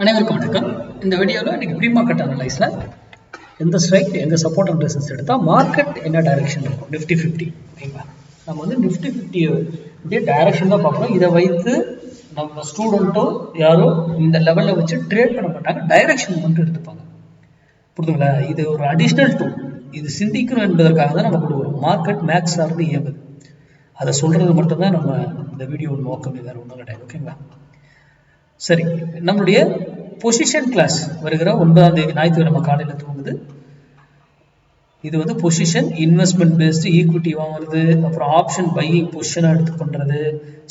அனைவருக்கும் வணக்கம். இந்த வீடியோவில் இன்னைக்கு ப்ரீ மார்க்கெட் அனலைஸில் எந்த ஸ்ட்ரைக் எந்த சப்போர்ட் அண்ட் ரெசிஸ்டன்ஸ் எடுத்தால் மார்க்கெட் என்ன டைரக்ஷன் இருக்கும் நிஃப்டி 50 ஓகேங்களா. நம்ம வந்து நிஃப்டி 50 இப்படியே டைரக்ஷன் தான் பார்க்குறோம். இதை வைத்து நம்ம ஸ்டூடெண்ட்டோ யாரோ இந்த லெவலில் வச்சு ட்ரேட் பண்ண மாட்டாங்க, டைரக்ஷன் மட்டும் எடுத்துப்பாங்க. புரிதுங்களா? இது ஒரு அடிஷ்னல் டூல். இது சிந்திக்கணும் என்பதற்காக தான் நம்ம கொடுக்குறோம். மார்க்கெட் மேக்ஸ் சார்ந்து இயங்குது, அதை சொல்கிறது மட்டும்தான் நம்ம இந்த வீடியோ நோக்கமே, வேறு ஒன்றும் கிடையாது. ஓகேங்களா. சரி, நம்மளுடைய பொசிஷன் கிளாஸ் வருகிற 9ஆம் தேதி ஞாயிற்றுக்கிழமை காலையில் துவங்குது. இது வந்து பொசிஷன் இன்வெஸ்ட்மெண்ட் பேஸ்டு ஈக்விட்டி வாங்குறது, அப்புறம் ஆப்ஷன் பையிங் பொசிஷனாக எடுத்து பண்ணுறது,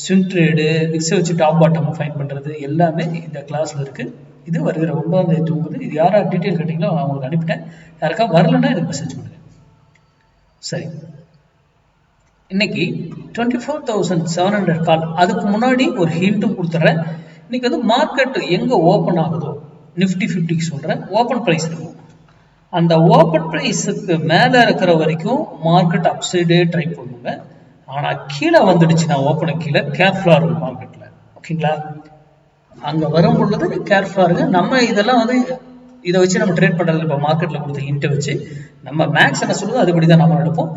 ஸ்விங் ட்ரேடு, மிக்ஸை வச்சு டாப் பாட்டம் ஃபைன் பண்ணுறது எல்லாமே இந்த கிளாஸில் இருக்குது. இது வருகிற 9ஆம் தேதி துவங்குது. இது யாராவது டீட்டெயில் கேட்டிங்களோ நான் உங்களுக்கு அனுப்பிட்டேன். யாருக்கா வரலன்னா எனக்கு மெசேஜ் பண்ணுங்க. சரி, இன்னைக்கு 24,700 கால். அதுக்கு முன்னாடி ஒரு ஹிண்ட்டும் கொடுத்துட்றேன். இன்னைக்கு வந்து மார்க்கெட் எங்கே ஓப்பன் ஆகுதோ நிஃப்டி 50 சொல்கிறேன், ஓப்பன் ப்ரைஸ் இருக்கும். அந்த ஓப்பன் ப்ரைஸுக்கு மேலே இருக்கிற வரைக்கும் மார்க்கெட் அப்சைடே ட்ரை பண்ணுங்க. ஆனால் கீழே வந்துடுச்சுன்னா ஓப்பனுக்கு கீழே கேர்ஃபுல்லாக இருக்கும் மார்க்கெட்டில். ஓகேங்களா. அங்கே வரும் பொழுது கேர்ஃபுல்லாக இருங்க. நம்ம இதெல்லாம் வந்து இதை வச்சு நம்ம ட்ரேட் பண்ணுறது இப்போ மார்க்கெட்டில் கொடுத்த ஹிண்ட்டை வச்சு நம்ம மேக்ஸ் என்ன சொல்லுதோ அதுபடி தான் நம்ம எடுப்போம்.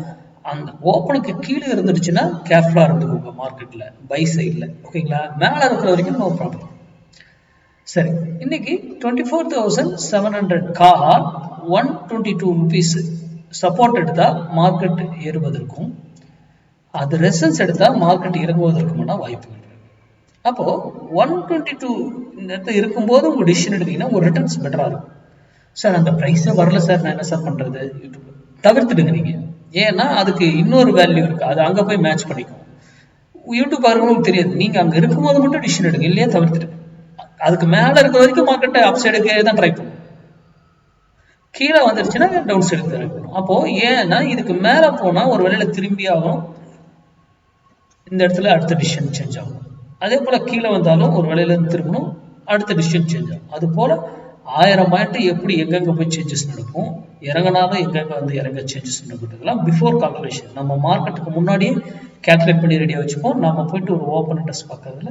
அந்த ஓப்பனுக்கு கீழே இருந்துடுச்சுன்னா கேர்ஃபுல்லாக இருந்துக்கோங்க மார்க்கெட்டில், பை சைடில். ஓகேங்களா. மேலே இருக்கிற வரைக்கும் நோ ப்ராப்ளம். சரி, இன்னைக்கு 24,700 கால் 122 rupees சப்போர்ட் எடுத்தால் மார்க்கெட் ஏறுவதற்கும், அது ரெசன்ஸ் எடுத்தால் மார்க்கெட் இறங்குவதற்குமான வாய்ப்புகள் இருக்கு. அப்போ 122 இந்த இடத்துல இருக்கும்போது உங்கள் டிசிஷன் எடுத்தீங்கன்னா ஒரு ரிட்டர்ன்ஸ் பெட்டராக இருக்கும். சார் அந்த ப்ரைஸே வரல சார், நான் என்ன சார் பண்ணுறது? யூடியூப் தவிர்த்துடுங்க நீங்கள். ஏன்னா அதுக்கு இன்னொரு வேல்யூ இருக்குது, அது அங்கே போய் மேட்ச் பண்ணிக்கும். யூடியூப் பாருங்களுக்கு தெரியாது. நீங்கள் அங்கே இருக்கும்போது மட்டும் டிசிஷன் எடுங்க, இல்லையா தவிர்த்துடுங்க. அதுக்கு மேலே இருக்கிற வரைக்கும் மார்க்கெட்டை அப் சைடுக்கு தான் ட்ரை பண்ணும். கீழே வந்துருச்சுன்னா டவுன் சைடுக்கு ட்ரை பண்ணும். அப்போ ஏன்னா இதுக்கு மேலே போனால் ஒரு வேலையில் திரும்பி ஆகும், இந்த இடத்துல அடுத்த டிசிஷன் சேஞ்ச் ஆகும். அதே போல் கீழே வந்தாலும் ஒரு வேலையிலேருந்து திரும்பணும், அடுத்த டிசிஷன் சேஞ்ச் ஆகும். அது போல் 1000 பாயிண்ட் எப்படி எங்கெங்கே போய் சேஞ்சஸ் நடக்கும், இறங்கினாலும் எங்கெங்கே வந்து இறங்க சேஞ்சஸ் நடக்குதுலாம் பிஃபோர் கால்குலேஷன். நம்ம மார்க்கெட்டுக்கு முன்னாடியே கேல்குலேட் பண்ணி ரெடியாக வச்சுப்போம். நம்ம போயிட்டு ஒரு ஓப்பன் இன்ட்ரெஸ்ட் பார்க்கறதுல,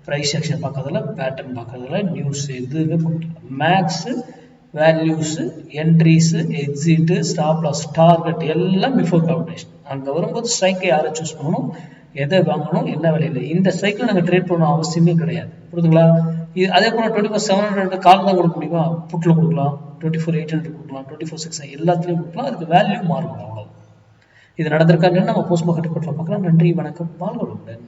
ப்ரைஸ் ஆக்ஷன் பார்க்கறதுல, பேட்டர்ன் பார்க்கறதுல, நியூஸ் எதுவுமே போட்டுக்கலாம். Max, values, entries, exit, stop loss, target எல்லாம் பிஃபோர் கால்குலேஷன். அங்கே வரும்போது ஸ்ட்ரைக்கை யாரை சூஸ் பண்ணணும், எதை வாங்கணும், என்ன விலையில். இந்த சைக்கிள் நாங்கள் ட்ரேட் பண்ணணும் அவசியமே கிடையாது. புரியுதுங்களா. இது அதே போல் 24,700 கால் தான் கொடுக்க முடியுமா? புட்டில் கொடுக்கலாம், 24,800 கொடுக்கலாம், 24,600 எல்லாத்துலேயும் கொடுக்கலாம். அதுக்கு வேல்யூ மாறும், அவ்வளோ. இது நடந்திருக்காருன்னு நம்ம போஸ்ட் மார்க்கெட் பார்க்கலாம். நன்றி, வணக்கம், வாழ்வுடன்.